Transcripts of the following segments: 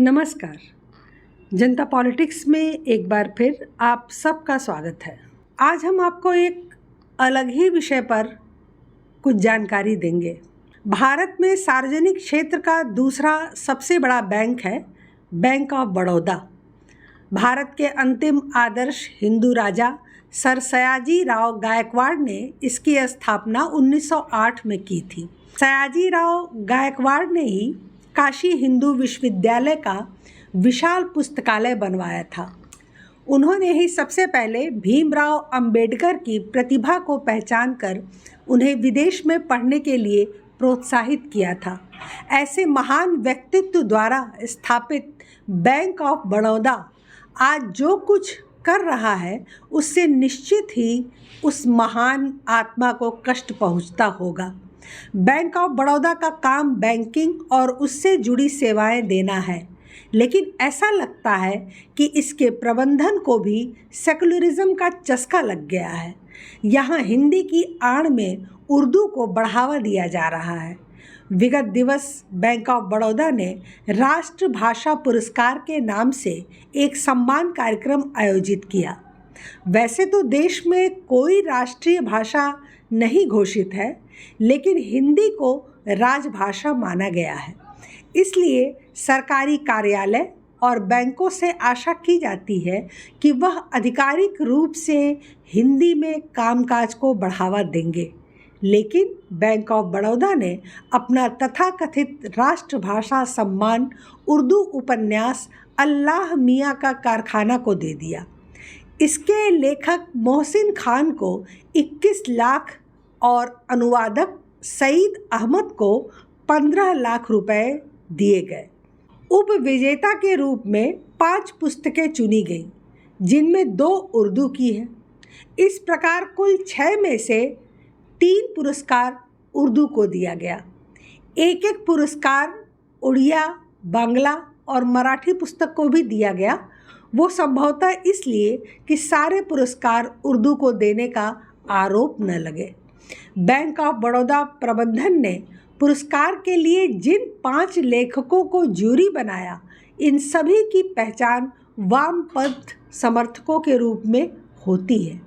नमस्कार। जनता पॉलिटिक्स में एक बार फिर आप सबका स्वागत है। आज हम आपको एक अलग ही विषय पर कुछ जानकारी देंगे। भारत में सार्वजनिक क्षेत्र का दूसरा सबसे बड़ा बैंक है बैंक ऑफ बड़ौदा। भारत के अंतिम आदर्श हिंदू राजा सर सयाजी राव गायकवाड़ ने इसकी स्थापना 1908 में की थी। सयाजी राव गायकवाड़ ने ही काशी हिंदू विश्वविद्यालय का विशाल पुस्तकालय बनवाया था। उन्होंने ही सबसे पहले भीमराव अंबेडकर की प्रतिभा को पहचान कर उन्हें विदेश में पढ़ने के लिए प्रोत्साहित किया था। ऐसे महान व्यक्तित्व द्वारा स्थापित बैंक ऑफ बड़ौदा आज जो कुछ कर रहा है उससे निश्चित ही उस महान आत्मा को कष्ट पहुंचता होगा। बैंक ऑफ बड़ौदा का काम बैंकिंग और उससे जुड़ी सेवाएं देना है, लेकिन ऐसा लगता है कि इसके प्रबंधन को भी सेकुलरिज्म का चस्का लग गया है। यहाँ हिंदी की आड़ में उर्दू को बढ़ावा दिया जा रहा है। विगत दिवस बैंक ऑफ बड़ौदा ने राष्ट्रभाषा पुरस्कार के नाम से एक सम्मान कार्यक्रम आयोजित किया। वैसे तो देश में कोई राष्ट्रीय भाषा नहीं घोषित है, लेकिन हिंदी को राजभाषा माना गया है। इसलिए सरकारी कार्यालय और बैंकों से आशा की जाती है कि वह आधिकारिक रूप से हिंदी में कामकाज को बढ़ावा देंगे। लेकिन बैंक ऑफ बड़ौदा ने अपना तथाकथित राष्ट्रभाषा सम्मान उर्दू उपन्यास अल्लाह मियाँ का कारखाना को दे दिया। इसके लेखक मोहसिन खान को 21 लाख और अनुवादक सईद अहमद को 15 लाख रुपए दिए गए। उपविजेता के रूप में 5 पुस्तकें चुनी गईं, जिनमें 2 उर्दू की हैं। इस प्रकार कुल 6 में से 3 पुरस्कार उर्दू को दिया गया। एक पुरस्कार उड़िया, बांग्ला और मराठी पुस्तक को भी दिया गया। वो संभवतः इसलिए कि सारे पुरस्कार उर्दू को देने का आरोप न लगे। बैंक ऑफ बड़ौदा प्रबंधन ने पुरस्कार के लिए जिन 5 लेखकों को जूरी बनाया, इन सभी की पहचान वामपंथ समर्थकों के रूप में होती है।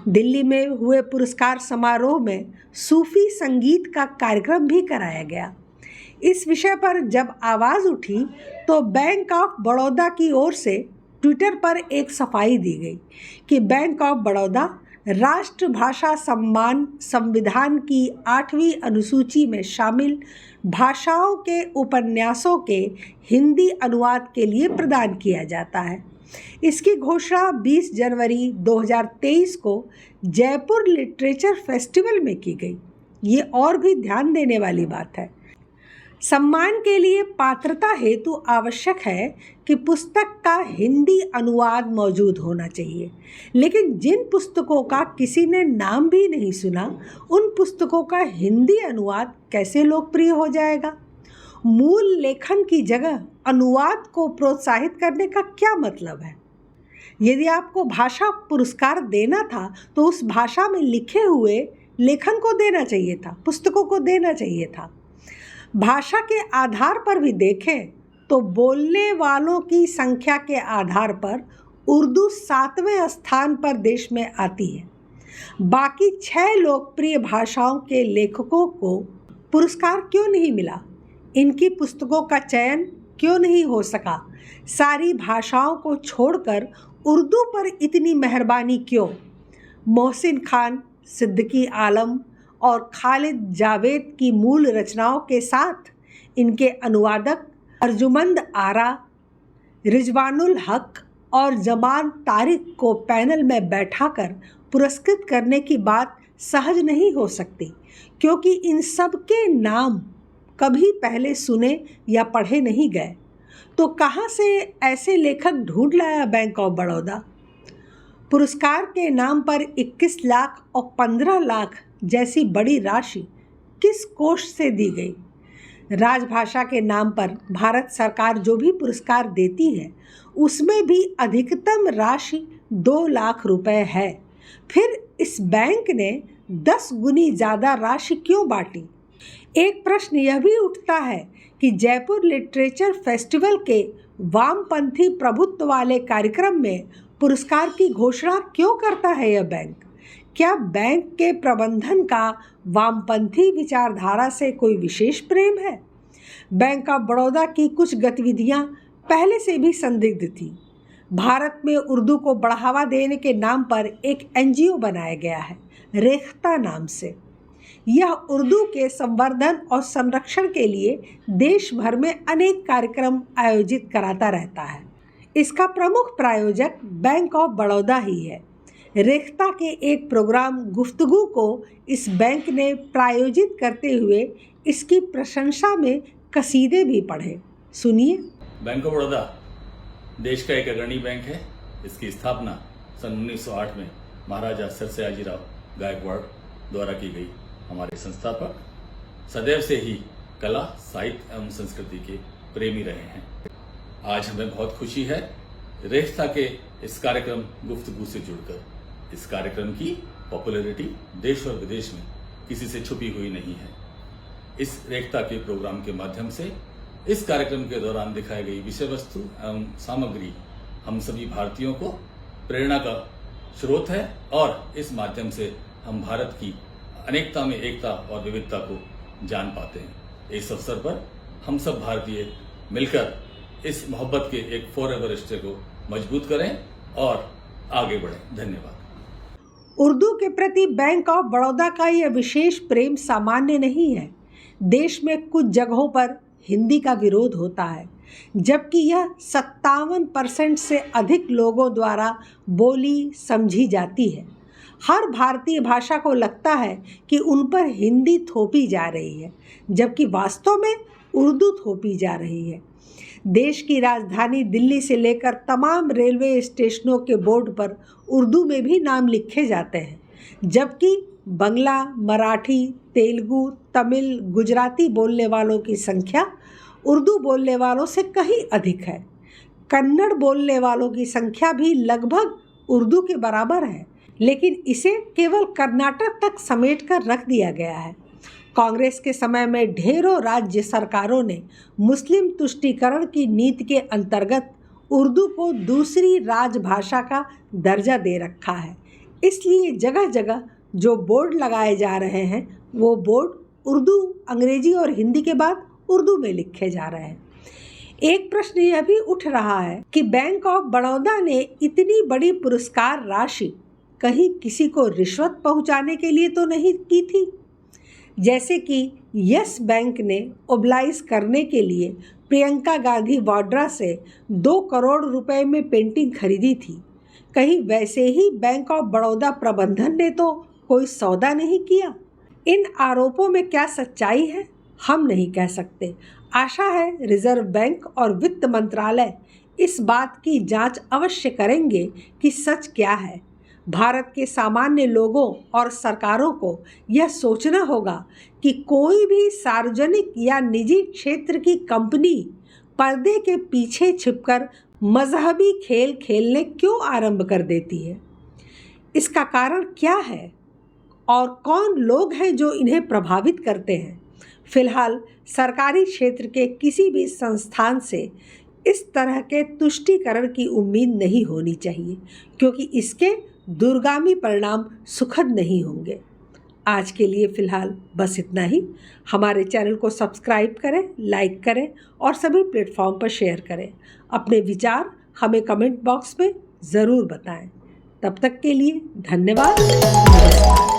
दिल्ली में हुए पुरस्कार समारोह में सूफी संगीत का कार्यक्रम भी कराया गया। इस विषय पर जब आवाज़ उठी तो बैंक ऑफ बड़ौदा की ओर से ट्विटर पर एक सफाई दी गई कि बैंक ऑफ बड़ौदा राष्ट्रभाषा सम्मान संविधान की 8वीं अनुसूची में शामिल भाषाओं के उपन्यासों के हिंदी अनुवाद के लिए प्रदान किया जाता है। इसकी घोषणा 20 जनवरी 2023 को जयपुर लिटरेचर फेस्टिवल में की गई। ये और भी ध्यान देने वाली बात है। सम्मान के लिए पात्रता हेतु आवश्यक है कि पुस्तक का हिंदी अनुवाद मौजूद होना चाहिए, लेकिन जिन पुस्तकों का किसी ने नाम भी नहीं सुना, उन पुस्तकों का हिंदी अनुवाद कैसे लोकप्रिय हो जाएगा? मूल लेखन की जगह अनुवाद को प्रोत्साहित करने का क्या मतलब है? यदि आपको भाषा पुरस्कार देना था तो उस भाषा में लिखे हुए लेखन को देना चाहिए था, पुस्तकों को देना चाहिए था। भाषा के आधार पर भी देखें तो बोलने वालों की संख्या के आधार पर उर्दू 7वें स्थान पर देश में आती है। बाकी 6 लोकप्रिय भाषाओं के लेखकों को पुरस्कार क्यों नहीं मिला? इनकी पुस्तकों का चयन क्यों नहीं हो सका? सारी भाषाओं को छोड़कर उर्दू पर इतनी मेहरबानी क्यों? मोहसिन खान, सिद्दीकी आलम और खालिद जावेद की मूल रचनाओं के साथ इनके अनुवादक अर्जुमंद आरा, रिजवानुल हक और जमान तारिक को पैनल में बैठाकर पुरस्कृत करने की बात सहज नहीं हो सकती, क्योंकि इन सब के नाम कभी पहले सुने या पढ़े नहीं गए। तो कहाँ से ऐसे लेखक ढूंढ लाया बैंक ऑफ बड़ौदा? पुरस्कार के नाम पर 21 लाख और 15 लाख जैसी बड़ी राशि किस कोष से दी गई? राजभाषा के नाम पर भारत सरकार जो भी पुरस्कार देती है उसमें भी अधिकतम राशि 2 लाख रुपए है। फिर इस बैंक ने 10 गुनी ज़्यादा राशि क्यों बांटी? एक प्रश्न यह भी उठता है कि जयपुर लिटरेचर फेस्टिवल के वामपंथी प्रभुत्व वाले कार्यक्रम में पुरस्कार की घोषणा क्यों करता है यह बैंक? क्या बैंक के प्रबंधन का वामपंथी विचारधारा से कोई विशेष प्रेम है? बैंक ऑफ बड़ौदा की कुछ गतिविधियां पहले से भी संदिग्ध थी। भारत में उर्दू को बढ़ावा देने के नाम पर एक एनजीओ बनाया गया है, रेख्ता नाम से। यह उर्दू के संवर्धन और संरक्षण के लिए देश भर में अनेक कार्यक्रम आयोजित कराता रहता है। इसका प्रमुख प्रायोजक बैंक ऑफ बड़ौदा ही है। रेख्ता के एक प्रोग्राम गुफ्तगू को इस बैंक ने प्रायोजित करते हुए इसकी प्रशंसा में कसीदे भी पढ़े। सुनिए। बैंक ऑफ बड़ौदा देश का एक अग्रणी बैंक है। इसकी स्थापना सन 1908 में महाराजा सर सयाजीराव गायकवाड़ द्वारा की गई। हमारे संस्थापक सदैव से ही कला, साहित्य एवं संस्कृति के प्रेमी रहे हैं। आज हमें बहुत खुशी है रेख्ता के इस कार्यक्रम गुफ्तगू से जुड़कर। इस कार्यक्रम की पॉपुलैरिटी देश और विदेश में किसी से छुपी हुई नहीं है। इस रेख्ता के प्रोग्राम के माध्यम से इस कार्यक्रम के दौरान दिखाई गई विषय वस्तु एवं सामग्री हम सभी भारतीयों को प्रेरणा का स्रोत है और इस माध्यम से हम भारत की अनेकता में एकता और विविधता को जान पाते हैं। इस अवसर पर हम सब भारतीय मिलकर इस मोहब्बत के एक फॉरएवर रिश्ते को मजबूत करें और आगे बढ़ें। धन्यवाद। उर्दू के प्रति बैंक ऑफ बड़ौदा का यह विशेष प्रेम सामान्य नहीं है। देश में कुछ जगहों पर हिंदी का विरोध होता है, जबकि यह 57% से अधिक लोगों द्वारा बोली समझी जाती है। हर भारतीय भाषा को लगता है कि उन पर हिंदी थोपी जा रही है, जबकि वास्तव में उर्दू थोपी जा रही है। देश की राजधानी दिल्ली से लेकर तमाम रेलवे स्टेशनों के बोर्ड पर उर्दू में भी नाम लिखे जाते हैं, जबकि बंगला, मराठी, तेलुगु, तमिल, गुजराती बोलने वालों की संख्या उर्दू बोलने वालों से कहीं अधिक है। कन्नड़ बोलने वालों की संख्या भी लगभग उर्दू के बराबर है, लेकिन इसे केवल कर्नाटक तक समेटकर रख दिया गया है। कांग्रेस के समय में ढेरों राज्य सरकारों ने मुस्लिम तुष्टीकरण की नीति के अंतर्गत उर्दू को दूसरी राजभाषा का दर्जा दे रखा है। इसलिए जगह जगह जो बोर्ड लगाए जा रहे हैं वो बोर्ड उर्दू, अंग्रेजी और हिंदी के बाद उर्दू में लिखे जा रहे हैं। एक प्रश्न यह भी उठ रहा है कि बैंक ऑफ बड़ौदा ने इतनी बड़ी पुरस्कार राशि कहीं किसी को रिश्वत पहुंचाने के लिए तो नहीं की थी? जैसे कि यस बैंक ने ओबलाइज करने के लिए प्रियंका गांधी वाड्रा से 2 करोड़ रुपए में पेंटिंग खरीदी थी। कहीं वैसे ही बैंक ऑफ बड़ौदा प्रबंधन ने तो कोई सौदा नहीं किया? इन आरोपों में क्या सच्चाई है, हम नहीं कह सकते। आशा है रिजर्व बैंक और वित्त मंत्रालय इस बात की जांच अवश्य करेंगे कि सच क्या है। भारत के सामान्य लोगों और सरकारों को यह सोचना होगा कि कोई भी सार्वजनिक या निजी क्षेत्र की कंपनी पर्दे के पीछे छिपकर मजहबी खेल खेलने क्यों आरंभ कर देती है। इसका कारण क्या है और कौन लोग हैं जो इन्हें प्रभावित करते हैं। फिलहाल सरकारी क्षेत्र के किसी भी संस्थान से इस तरह के तुष्टीकरण की उम्मीद नहीं होनी चाहिए, क्योंकि इसके दूरगामी परिणाम सुखद नहीं होंगे। आज के लिए फ़िलहाल बस इतना ही। हमारे चैनल को सब्सक्राइब करें, लाइक करें और सभी प्लेटफॉर्म पर शेयर करें। अपने विचार हमें कमेंट बॉक्स में ज़रूर बताएं। तब तक के लिए धन्यवाद।